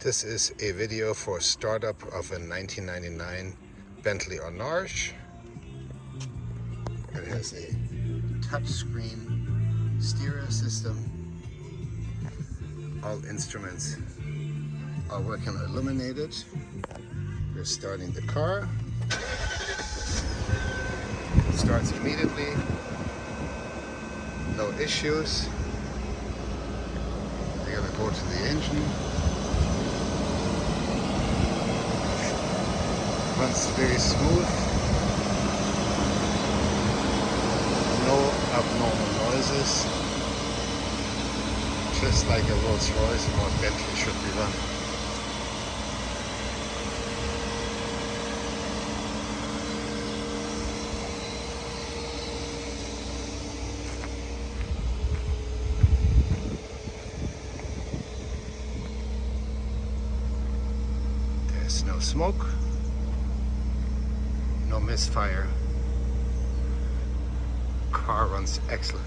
This is a video for startup of a 1999 Bentley Arnage. It has a touchscreen stereo system. All instruments are working illuminated. We're starting the car. It starts immediately. No issues. We're gonna go to the engine. Runs very smooth. No abnormal noises. Just like a Rolls Royce or Bentley should be run. There's no smoke. No misfire. Car runs excellent.